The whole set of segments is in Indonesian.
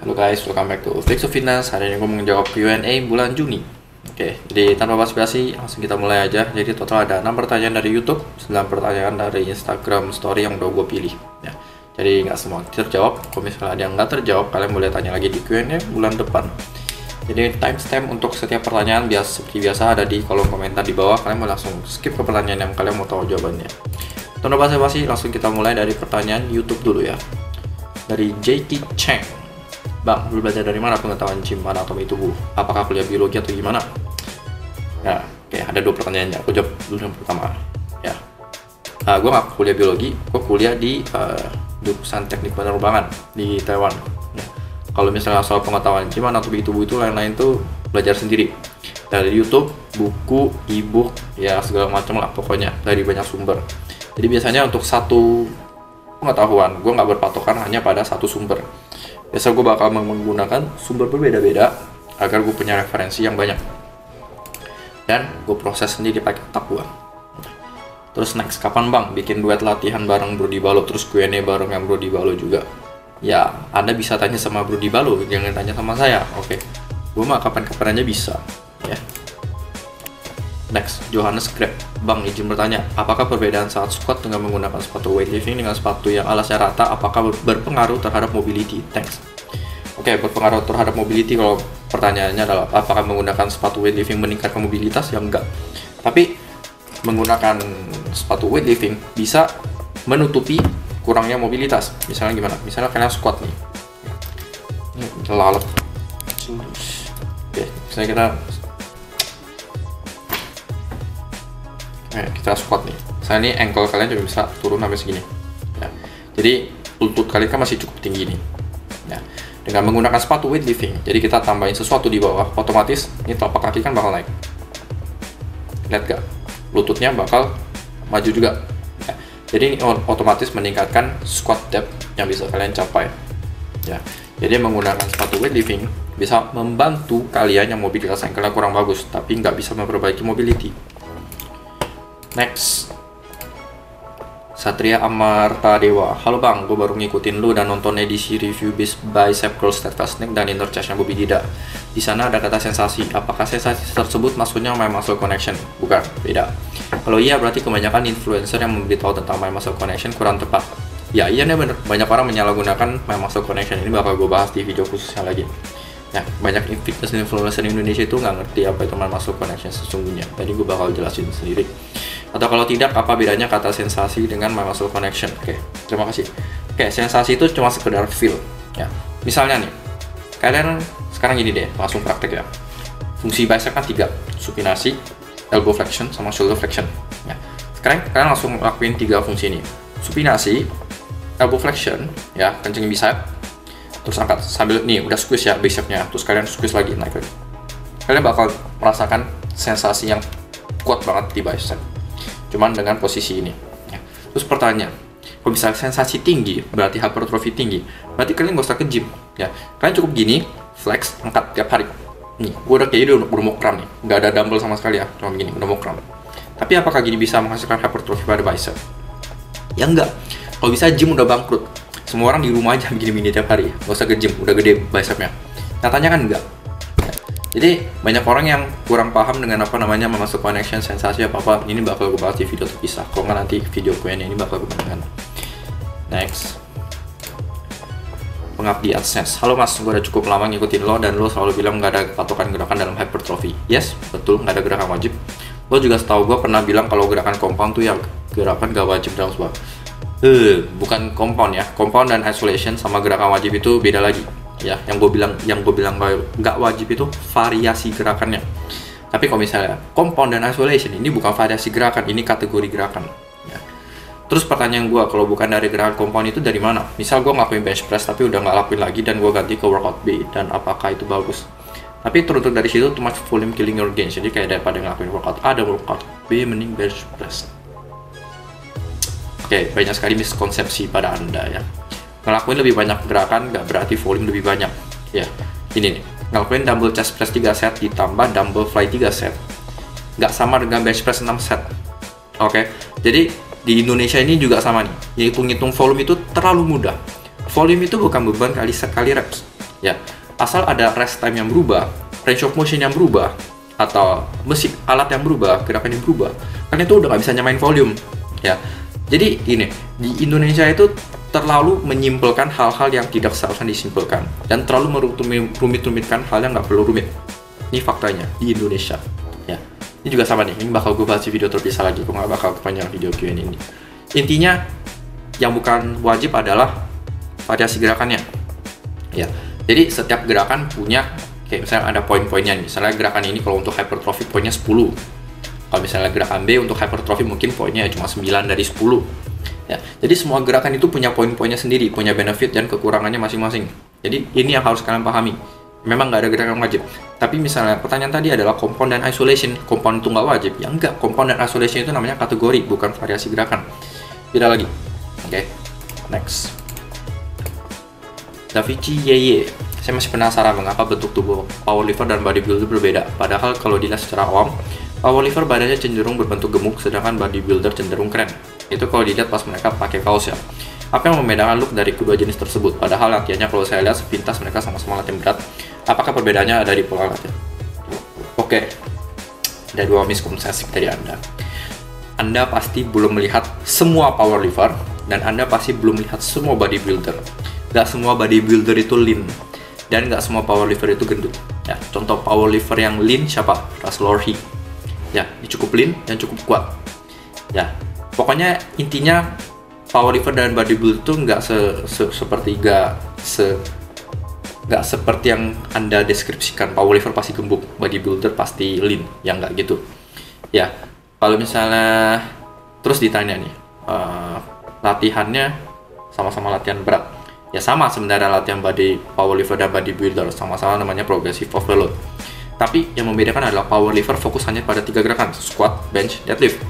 Halo guys, welcome back to Fix of Fitness. Hari ini gue mau menjawab Q&A bulan Juni. Oke, jadi tanpa basa-basi langsung kita mulai aja. Jadi total ada 6 pertanyaan dari YouTube, 9 pertanyaan dari Instagram Story yang udah gue pilih ya. Jadi nggak semua terjawab. Kalau misalnya ada yang nggak terjawab, kalian boleh tanya lagi di Q&A bulan depan. Jadi timestamp untuk setiap pertanyaan seperti biasa ada di kolom komentar di bawah. Kalian mau langsung skip ke pertanyaan yang kalian mau tahu jawabannya. Tanpa basa-basi langsung kita mulai dari pertanyaan YouTube dulu ya. Dari JT Cheng. Bang, lu belajar dari mana pengetahuan gym anatomi tubuh? Apakah kuliah biologi atau gimana? Ya, oke, ada 2 pertanyaannya. Aku jawab dulu yang pertama. Ya, gue nggak kuliah biologi, gue kuliah di jurusan teknik penerbangan di Taiwan. Ya. Kalau misalnya soal pengetahuan gym anatomi tubuh itu lain-lain tuh belajar sendiri dari YouTube, buku, e-book, ya segala macam lah pokoknya dari banyak sumber. Jadi biasanya untuk satu pengetahuan, gue nggak berpatokan hanya pada satu sumber. Biasa gue bakal menggunakan sumber berbeda-beda agar gue punya referensi yang banyak dan gue proses sendiri pakai otak gue. Terus next, kapan bang bikin duet latihan bareng Bro Dibalo terus Q&A bareng yang Bro Dibalo juga? Ya, Anda bisa tanya sama Bro Dibalo, jangan tanya sama saya. Oke, gue mah kapan-kapan aja bisa ya. Next, Johannes Grab. Bang, izin bertanya, apakah perbedaan saat squat dengan menggunakan sepatu weightlifting dengan sepatu yang alasnya rata, apakah berpengaruh terhadap mobility? Thanks. Oke, berpengaruh terhadap mobility kalau pertanyaannya adalah apakah menggunakan sepatu weightlifting meningkatkan mobilitas? Ya enggak. Tapi menggunakan sepatu weightlifting bisa menutupi kurangnya mobilitas. Misalnya gimana? Misalnya kalian squat nih. Ini lalat. Oke, misalnya kita squat nih. Misalnya ini ankle kalian juga bisa turun sampai segini. Ya. Jadi lutut kalian kan masih cukup tinggi nih. Ya. Dengan menggunakan sepatu weightlifting, jadi kita tambahin sesuatu di bawah, otomatis ini telapak kaki kan bakal naik. Lihat gak? Lututnya bakal maju juga. Ya. Jadi ini otomatis meningkatkan squat depth yang bisa kalian capai. Ya. Jadi menggunakan sepatu weightlifting bisa membantu kalian yang mobilitas ankle kurang bagus, tapi nggak bisa memperbaiki mobility. Next, Satria Amarta Dewa. Halo bang, gue baru ngikutin lu dan nonton edisi review bicep curl steadfast neck dan inner chest yang Bobby Dida. Di sana ada kata sensasi. Apakah sensasi tersebut maksudnya my muscle connection? Bukan, beda. Kalau iya berarti kebanyakan influencer yang memberitahu tentang my muscle connection kurang tepat. Ya iya nih bener, banyak orang menyalahgunakan my muscle connection. Ini bakal gue bahas di video khususnya lagi. Ya, banyak fitness influencer Indonesia itu nggak ngerti apa itu my muscle connection sesungguhnya. Tadi gue bakal jelasin sendiri. Atau kalau tidak, apa bedanya kata sensasi dengan my muscle connection? Oke, terima kasih. Oke, sensasi itu cuma sekedar feel. Ya, misalnya nih, kalian sekarang gini deh, langsung praktek ya. Fungsi bicep kan 3, supinasi, elbow flexion, sama shoulder flexion. Ya, sekarang kalian langsung lakuin 3 fungsi ini. Supinasi, elbow flexion, ya, kencengin bicep, terus angkat sambil nih udah squeeze ya bicepnya, terus kalian squeeze lagi naik lagi. Kalian bakal merasakan sensasi yang kuat banget di bicep. Cuman dengan posisi ini. Ya. Terus pertanyaan, kalau misalnya sensasi tinggi, berarti hypertrophy tinggi, berarti kalian nggak usah ke gym. Ya, kalian cukup gini, flex, angkat tiap hari. Nih, gue udah kayak udah mau kram nih, nggak ada dumbbell sama sekali ya, cuma gini, udah mau kram. Tapi apakah gini bisa menghasilkan hypertrophy pada bicep? Ya enggak. Kalau bisa gym udah bangkrut. Semua orang di rumah aja begini-begini tiap hari, nggak usah ke gym, udah gede bicepnya. Nyatanya kan enggak. Jadi banyak orang yang kurang paham dengan apa namanya memasuk connection, sensasi apa-apa. Ini bakal gue bahas di video terpisah. Kalau nggak nanti video Q&A ini bakal gue bagikan. Next, Pengabdi AdSense. Halo mas, gue udah cukup lama ngikutin lo dan lo selalu bilang nggak ada patokan gerakan dalam hypertrophy. Yes, betul, nggak ada gerakan wajib. Lo juga setahu gue pernah bilang kalau gerakan compound tuh ya gerakan gak wajib dalam sebuah. Bukan compound ya. Compound dan isolation sama gerakan wajib itu beda lagi. Ya, yang gue bilang nggak wajib itu variasi gerakannya. Tapi kalau misalnya compound dan isolation ini bukan variasi gerakan, ini kategori gerakan. Ya. Terus pertanyaan gue, kalau bukan dari gerakan compound itu dari mana? Misal gue ngelakuin bench press tapi udah nggak lakuin lagi dan gue ganti ke workout B, dan apakah itu bagus? Tapi teruntuk dari situ too much volume killing your gains. Jadi kayak daripada ngelakuin workout A dan workout B, mending bench press. Oke, banyak sekali miskonsepsi pada anda ya. Ngelakuin lebih banyak gerakan nggak berarti volume lebih banyak. Ya, ini nih, ngelakuin dumbbell chest press 3 set ditambah dumbbell fly 3 set nggak sama dengan bench press 6 set. Oke, jadi di Indonesia ini juga sama nih, hitung-hitung volume itu terlalu mudah. Volume itu bukan beban kali set kali reps. Ya, asal ada rest time yang berubah, range of motion yang berubah, atau mesin alat yang berubah, gerakan yang berubah, kan itu udah nggak bisa nyamain volume. Ya, jadi ini di Indonesia itu terlalu menyimpulkan hal-hal yang tidak seharusnya disimpulkan dan terlalu rumit-rumitkan hal yang nggak perlu rumit. Ini faktanya di Indonesia. Ya, ini juga sama nih. Ini bakal gue bahas di video terpisah lagi. Gue nggak bakal kepanjang video Q&A ini. Intinya yang bukan wajib adalah variasi gerakannya. Ya, jadi setiap gerakan punya kayak misalnya ada poin-poinnya. Misalnya gerakan ini kalau untuk hypertrophy poinnya 10. Kalau misalnya gerakan B untuk hypertrophy mungkin poinnya cuma 9 dari 10. Ya, jadi semua gerakan itu punya poin-poinnya sendiri, punya benefit dan kekurangannya masing-masing. Jadi ini yang harus kalian pahami. Memang nggak ada gerakan wajib. Tapi misalnya pertanyaan tadi adalah compound dan isolation. Compound itu nggak wajib. Ya enggak, compound dan isolation itu namanya kategori, bukan variasi gerakan. Beda lagi. Oke, next. Davichi Yeye. Saya masih penasaran mengapa bentuk tubuh powerlifter dan bodybuilder berbeda. Padahal kalau dilihat secara awam, powerlifter badannya cenderung berbentuk gemuk, sedangkan bodybuilder cenderung keren. Itu kalau dilihat pas mereka pakai kaos ya. Apa yang membedakan look dari kedua jenis tersebut? Padahal latihannya kalau saya lihat sepintas mereka sama-sama latihan berat. Apakah perbedaannya ada di pola latihan? Oke, ada dua miskonsepsi dari Anda. Anda pasti belum melihat semua powerlifter dan Anda pasti belum melihat semua bodybuilder. Gak semua bodybuilder itu lean dan gak semua powerlifter itu gendut. Ya, contoh powerlifter yang lean siapa? Russell Orhi. Ya, dia cukup lean dan cukup kuat. Ya, pokoknya intinya powerlifter dan bodybuilder itu nggak seperti yang Anda deskripsikan. Powerlifter pasti gemuk, bodybuilder pasti lean, yang nggak gitu. Ya, kalau misalnya terus ditanya nih, latihannya sama-sama latihan berat. Ya sama sebenarnya latihan powerlifter dan bodybuilder, sama-sama namanya progressive overload. Tapi yang membedakan adalah powerlifter fokus hanya pada 3 gerakan, squat, bench, deadlift.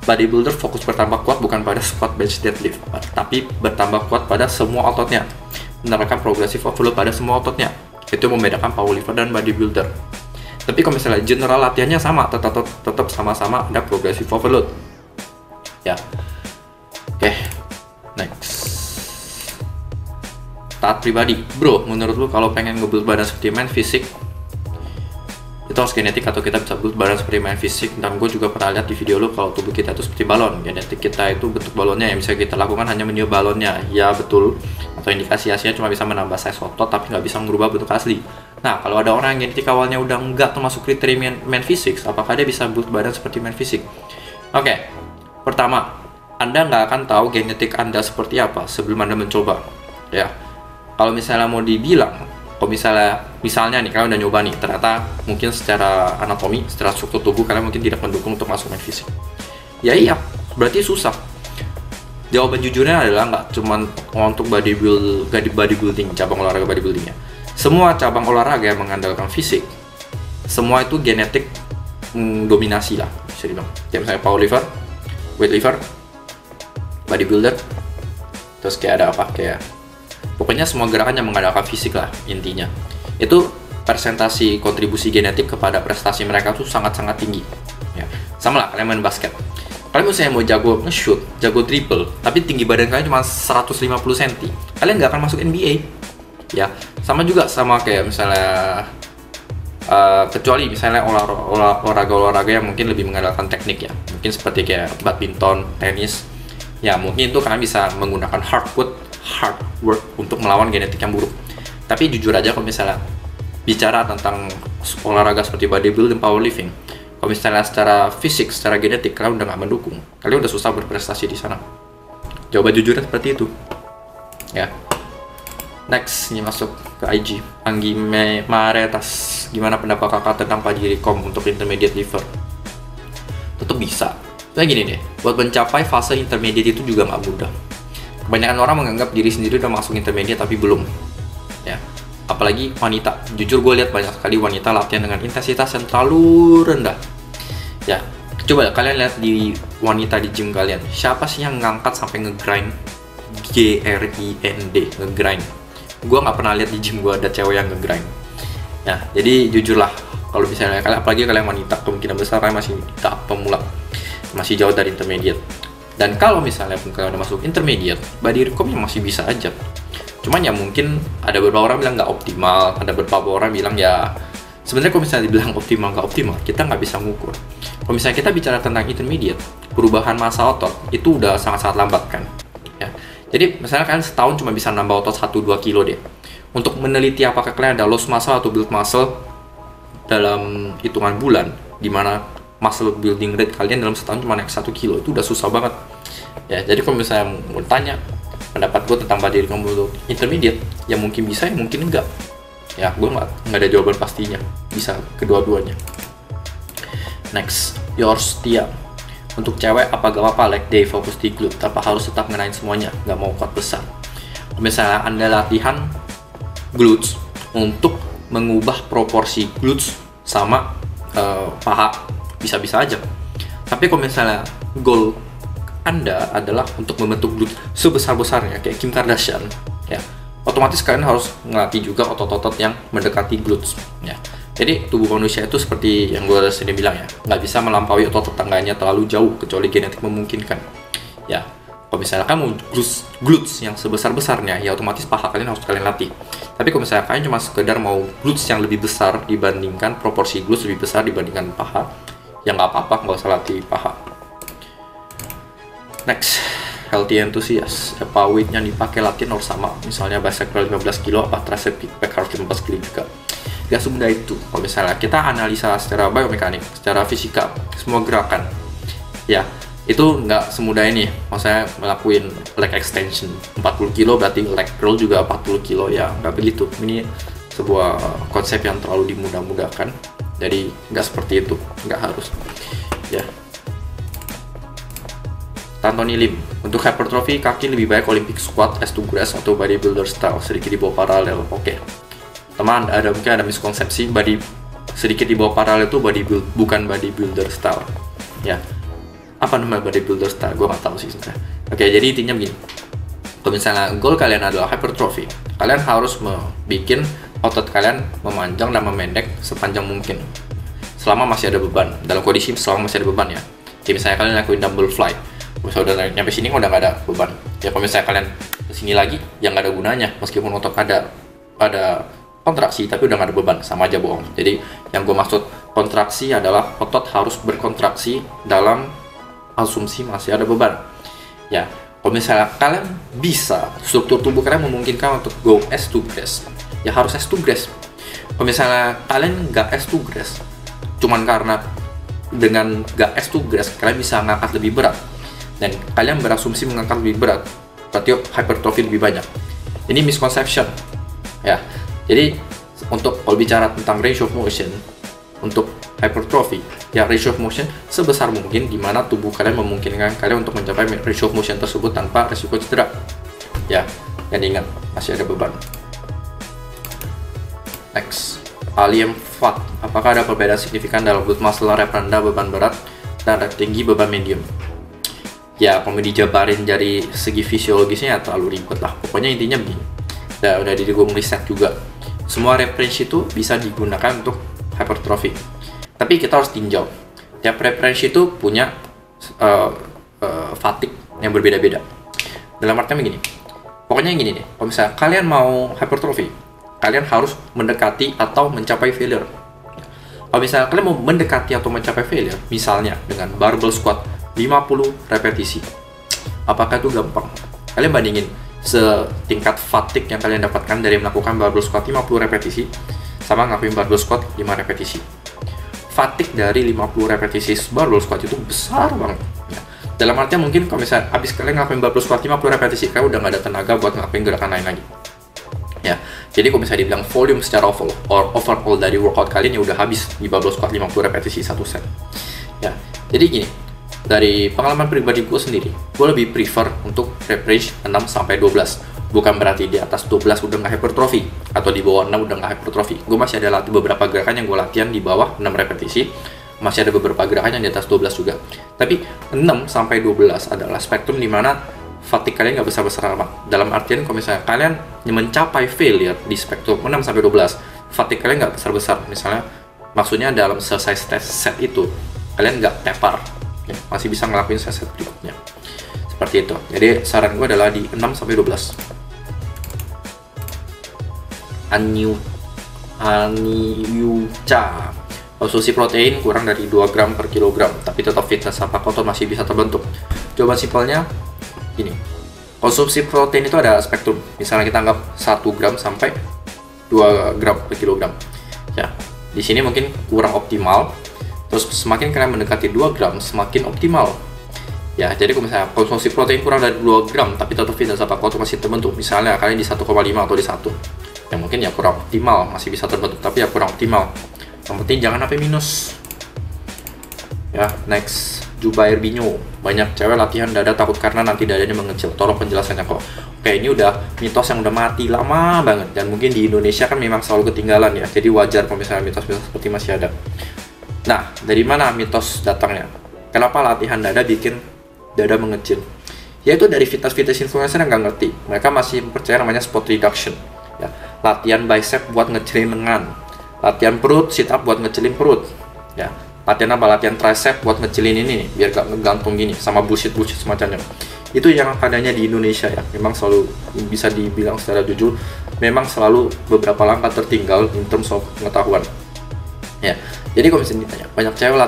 Bodybuilder fokus bertambah kuat bukan pada squat, bench, deadlift, tapi bertambah kuat pada semua ototnya. Menerapkan progressive overload pada semua ototnya. Itu membedakan powerlifter dan bodybuilder. Tapi kalau misalnya general latihannya sama, tetap sama-sama ada progressive overload. Ya. Oke. Next. Taat pribadi. Bro, menurut lu kalau pengen nge-build badan seperti main fisik, itu harus genetik atau kita bisa build badan seperti main fisik? Dan gue juga pernah lihat di video lu kalau tubuh kita itu seperti balon. Genetik kita itu bentuk balonnya, yang bisa kita lakukan hanya meniup balonnya. Ya betul. Atau indikasi hasilnya cuma bisa menambah size otot tapi nggak bisa merubah bentuk asli. Nah, kalau ada orang yang genetik awalnya udah nggak termasuk kriteria main fisik, apakah dia bisa build badan seperti main fisik? Oke. Pertama, Anda nggak akan tahu genetik Anda seperti apa sebelum Anda mencoba. Ya. Kalau misalnya mau dibilang, kalau misalnya nih kalian udah nyoba nih, ternyata mungkin secara anatomi, secara struktur tubuh kalian mungkin tidak mendukung untuk masuk main fisik. Ya iya, berarti susah. Jawaban jujurnya adalah nggak cuma untuk bodybuilding, cabang olahraga bodybuildingnya. Semua cabang olahraga yang mengandalkan fisik, semua itu genetik dominasi lah, bisa dibilang. Kayak misalnya powerlifter, weightlifter, bodybuilder, terus kayak ada apa, kayak pokoknya semua gerakan yang mengandalkan fisik lah intinya. Itu persentasi kontribusi genetik kepada prestasi mereka tuh sangat-sangat tinggi. Ya. Sama lah kalian main basket. Kalian misalnya mau jago nge-shoot, jago dribble, tapi tinggi badan kalian cuma 150 cm, kalian nggak akan masuk NBA. Ya, sama juga sama kayak misalnya kecuali misalnya olahraga yang mungkin lebih mengandalkan teknik ya. Mungkin seperti kayak badminton, tenis. Ya, mungkin itu kalian bisa menggunakan hard work untuk melawan genetik yang buruk. Tapi jujur aja kalau misalnya bicara tentang olahraga seperti bodybuilding, powerlifting, kalau misalnya secara fisik, secara genetik kalian udah nggak mendukung, kalian udah susah berprestasi di sana. Jawaban jujurnya seperti itu. Ya. Next, ini masuk ke IG. Anggi Maretas, gimana pendapat kakak tentang Pajirikom untuk intermediate liver? Tetap bisa. Kayak gini deh, buat mencapai fase intermediate itu juga nggak mudah. Kebanyakan orang menganggap diri sendiri udah masuk intermediate tapi belum. Ya, apalagi wanita. Jujur gue lihat banyak sekali wanita latihan dengan intensitas yang terlalu rendah. Ya, coba kalian lihat di wanita di gym kalian. Siapa sih yang ngangkat sampai ngegrind? G-R-I-N-D, ngegrind. Gue nggak pernah lihat di gym gue ada cewek yang ngegrind. Ya, jadi jujurlah kalau misalnya kalian, apalagi kalian wanita, kemungkinan besar kalian masih tahap pemula, masih jauh dari intermediate. Dan kalau misalnya pun kalian udah masuk intermediate, bodycomnya masih bisa aja. Cuman ya mungkin ada beberapa orang bilang nggak optimal, ada beberapa orang bilang ya sebenarnya kalau misalnya dibilang optimal nggak optimal, kita nggak bisa ngukur. Kalau misalnya kita bicara tentang intermediate, perubahan massa otot itu udah sangat-sangat lambat kan. Ya. Jadi misalnya kalian setahun cuma bisa nambah otot 1-2 kilo deh. Untuk meneliti apakah kalian ada loss muscle atau build muscle dalam hitungan bulan, dimana muscle building rate kalian dalam setahun cuma naik 1 kilo, itu udah susah banget. Ya, jadi kalau misalnya mau tanya pendapat gue tentang body composition intermediate, ya mungkin bisa, ya mungkin enggak. Ya, gue nggak ada jawaban pastinya. Bisa kedua-duanya. Next, yours Tia. Untuk cewek apa gak apa-apa leg day fokus di glute, apa harus tetap ngenain semuanya, nggak mau kuat besar. Misalnya anda latihan glutes untuk mengubah proporsi glutes sama paha, bisa-bisa aja. Tapi kalau misalnya goal anda adalah untuk membentuk glute sebesar-besarnya kayak Kim Kardashian, ya otomatis kalian harus ngelatih juga otot-otot yang mendekati glutes, ya. Jadi tubuh manusia itu seperti yang gue sering bilang ya, nggak bisa melampaui otot tetangganya terlalu jauh kecuali genetik memungkinkan. Ya, kalau misalnya kamu glutes yang sebesar-besarnya, ya otomatis paha kalian harus kalian latih. Tapi kalau misalnya kalian cuma sekedar mau glutes yang lebih besar dibandingkan proporsi glutes lebih besar dibandingkan paha, ya nggak apa-apa, nggak usah latih paha. Next, healthy enthusiast. Apa weight yang dipakai latihan harus sama? Misalnya bicep curl 15 kilo, apa tricep back harus 15 kilo juga? Gak semudah itu. Kalau misalnya kita analisa secara biomekanik, secara fisika, semua gerakan, ya itu nggak semudah ini. Maksudnya ngelakuin leg extension 40 kilo berarti leg curl juga 40 kilo, ya nggak begitu. Ini sebuah konsep yang terlalu dimudah-mudahkan. Jadi nggak seperti itu, nggak harus. Ya. Anthony Lim, untuk hypertrophy kaki lebih baik Olympic squat, S2 grass atau bodybuilder style sedikit di bawah paralel. Oke. Teman, mungkin ada miskonsepsi sedikit di bawah paralel itu bukan bodybuilder style. Ya, apa nama bodybuilder style? Gue nggak tahu sih sebenarnya. Oke, jadi intinya begini. Kalau misalnya goal kalian adalah hypertrophy, kalian harus bikin otot kalian memanjang dan memendek sepanjang mungkin. Selama masih ada beban. Dalam kondisi selama masih ada beban ya. Jadi misalnya kalian lakuin dumbbell fly, misalnya udah nyampe sini udah nggak ada beban. Ya kalau misalnya kalian kesini lagi, ya nggak ada gunanya. Meskipun otot ada kontraksi tapi udah nggak ada beban, sama aja bohong. Jadi yang gue maksud kontraksi adalah otot harus berkontraksi dalam asumsi masih ada beban. Ya, kalau misalnya kalian bisa, struktur tubuh kalian memungkinkan untuk go S2 grass, ya harus S2 grass. Kalau misalnya kalian nggak S2 grass, cuman karena dengan nggak S2 grass kalian bisa ngangkat lebih berat, dan kalian berasumsi mengangkat lebih berat, berarti hypertrophy lebih banyak. Ini misconception, ya. Jadi untuk kalau bicara tentang range of motion untuk hypertrophy, ya range of motion sebesar mungkin di mana tubuh kalian memungkinkan kalian untuk mencapai range of motion tersebut tanpa resiko cedera. Ya, dan ingat masih ada beban. Next, Alien Fat. Apakah ada perbedaan signifikan dalam glute muscle rep rendah beban berat dan rep tinggi beban medium? Ya, kalau dijabarin dari segi fisiologisnya ya terlalu ribet lah. Pokoknya intinya begini. Udah di gue riset juga. Semua rep range itu bisa digunakan untuk hypertrophy. Tapi kita harus tinjau. Tiap rep range itu punya fatigue yang berbeda-beda. Dalam artinya begini. Pokoknya gini nih. Kalau misalnya kalian mau hypertrophy, kalian harus mendekati atau mencapai failure. Kalau misalnya kalian mau mendekati atau mencapai failure, misalnya dengan barbell squat 50 repetisi. Apakah itu gampang? Kalian bandingin setingkat fatigue yang kalian dapatkan dari melakukan barbell squat 50 repetisi sama ngelakuin barbell squat 5 repetisi. Fatigue dari 50 repetisi barbell squat itu besar banget ya. Dalam artian mungkin kalau misalnya habis kalian ngelakuin barbell squat 50 repetisi, kalian udah gak ada tenaga buat ngelakuin gerakan lain lagi ya. Jadi kalau misalnya dibilang volume secara overall dari workout kalian ya udah habis di barbell squat 50 repetisi satu set ya. Jadi gini, dari pengalaman pribadi gue sendiri, gue lebih prefer untuk rep range 6-12. Bukan berarti di atas 12 udah nggak hypertrophy, atau di bawah 6 udah nggak hypertrophy. Gue masih ada beberapa gerakan yang gue latihan di bawah 6 repetisi, masih ada beberapa gerakan yang di atas 12 juga. Tapi 6-12 adalah spektrum dimana fatigue kalian nggak besar-besar amat. Dalam artian kalau misalnya kalian mencapai failure di spektrum 6-12, fatigue kalian nggak besar-besar. Misalnya, maksudnya dalam selesai set itu, kalian nggak tepar. Ya, masih bisa ngelakuin set berikutnya seperti itu. Jadi saran gue adalah di 6-12. Aniucha. Konsumsi protein kurang dari 2 gram per kilogram, tapi tetap fitness apakah otot masih bisa terbentuk? Jawaban simpelnya ini. Konsumsi protein itu ada spektrum. Misalnya kita anggap 1 gram sampai 2 gram per kilogram. Ya, di sini mungkin kurang optimal. Terus semakin kalian mendekati 2 gram, semakin optimal. Ya, jadi kalau misalnya konsumsi protein kurang dari 2 gram, tapi tetap fitness apakah otot masih terbentuk? Misalnya kalian di 1,5 atau di 1. Ya mungkin ya kurang optimal, masih bisa terbentuk, tapi ya kurang optimal. Yang penting jangan sampai minus. Ya, next, Jubair Binyo. Banyak cewek latihan dada takut karena nanti dadanya mengecil. Tolong penjelasannya kok. Oke, ini udah mitos yang udah mati lama banget, dan mungkin di Indonesia kan memang selalu ketinggalan ya. Jadi wajar kalau misalnya mitos-mitos seperti masih ada. Nah, dari mana mitos datangnya? Kenapa latihan dada bikin dada mengecil? Yaitu dari fitness influencer yang nggak ngerti. Mereka masih percaya namanya spot reduction. Ya, latihan bicep buat ngecilin lengan. Latihan perut, sit up buat ngecilin perut. Ya, latihan apa? Latihan tricep buat ngecilin ini nih, biar gak ngegantung gini, sama bullshit semacamnya. Itu yang adanya di Indonesia ya. Memang selalu bisa dibilang secara jujur, memang selalu beberapa langkah tertinggal in terms of pengetahuan. Ya, jadi kalau misalnya ditanya, banyak cewek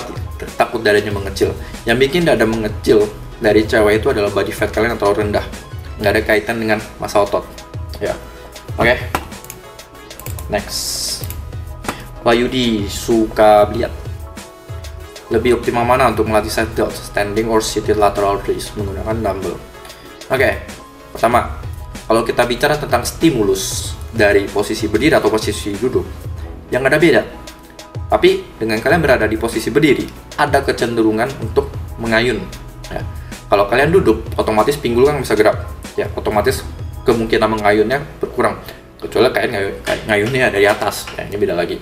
takut dadanya mengecil. Yang bikin dada mengecil dari cewek itu adalah body fat kalian yang terlalu rendah. Nggak ada kaitan dengan massa otot. Ya, oke. Next. Bayudi suka lihat lebih optimal mana untuk melatih side delt, standing or seated lateral raise menggunakan dumbbell? Oke, pertama, kalau kita bicara tentang stimulus dari posisi berdiri atau posisi duduk, yang ada beda. Tapi dengan kalian berada di posisi berdiri, ada kecenderungan untuk mengayun. Ya. Kalau kalian duduk, otomatis pinggul kan bisa gerak. Ya, otomatis kemungkinan mengayunnya berkurang. Kecuali kalian ngayunnya dari atas. Ya, ini beda lagi.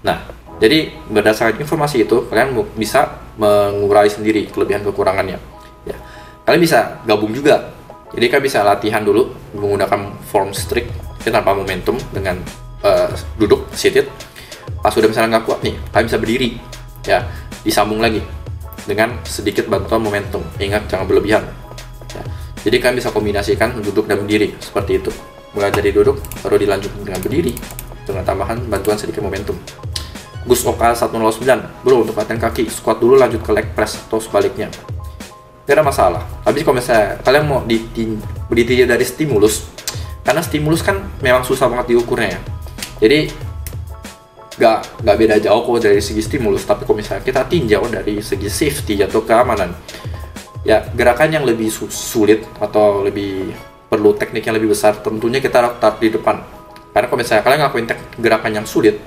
Nah, jadi berdasarkan informasi itu, kalian bisa mengurai sendiri kelebihan kekurangannya. Ya, kalian bisa gabung juga. Jadi kalian bisa latihan dulu menggunakan form strict tanpa momentum dengan duduk seated. Pas sudah misalnya nggak kuat nih, kalian bisa berdiri. Ya, disambung lagi dengan sedikit bantuan momentum. Ingat jangan berlebihan. Ya, jadi kalian bisa kombinasikan duduk dan berdiri seperti itu. Mulai dari duduk, baru dilanjutkan dengan berdiri dengan tambahan bantuan sedikit momentum. Gus Oka 109, bro, untuk latihan kaki, squat dulu lanjut ke leg press atau sebaliknya. Gak ada masalah. Tapi kalau misalnya kalian mau berdiri dari stimulus, karena stimulus kan memang susah banget diukurnya ya. Jadi gak beda jauh kok dari segi stimulus, tapi kalau misalnya kita tinjau dari segi safety atau keamanan, ya gerakan yang lebih sulit atau lebih perlu teknik yang lebih besar, tentunya kita taruh di depan. Karena kalau misalnya kalian ngelakuin gerakan yang sulit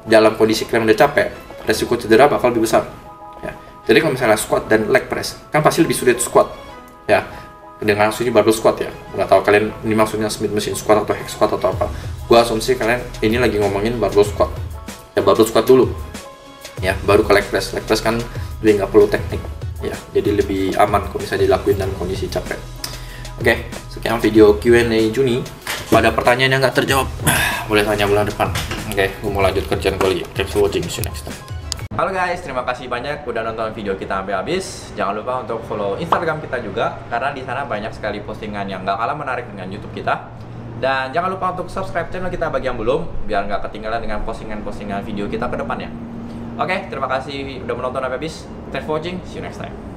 dalam kondisi kalian udah capek, resiko cedera bakal lebih besar. Ya. Jadi kalau misalnya squat dan leg press, kan pasti lebih sulit squat. Ya, dengan asumsi barbell squat ya. Nggak tahu kalian ini maksudnya Smith machine squat atau hex squat atau apa. Gua asumsi kalian ini lagi ngomongin barbell squat. Ya barbell squat dulu. Ya, baru ke leg press. Leg press kan lebih nggak perlu teknik. Ya, jadi lebih aman kalau bisa dilakuin dalam kondisi capek. Oke, sekian video Q&A Juni. Pada pertanyaan yang nggak terjawab, boleh tanya bulan depan. Oke, gue mau lanjut kerjaan gue lagi. Thanks for watching, see you next time. Halo guys, terima kasih banyak udah nonton video kita sampai habis. Jangan lupa untuk follow Instagram kita juga, karena di sana banyak sekali postingan yang nggak kalah menarik dengan YouTube kita. Dan jangan lupa untuk subscribe channel kita bagi yang belum, biar nggak ketinggalan dengan postingan-postingan video kita ke depannya. Oke, terima kasih udah menonton sampai habis. Thanks for watching, see you next time.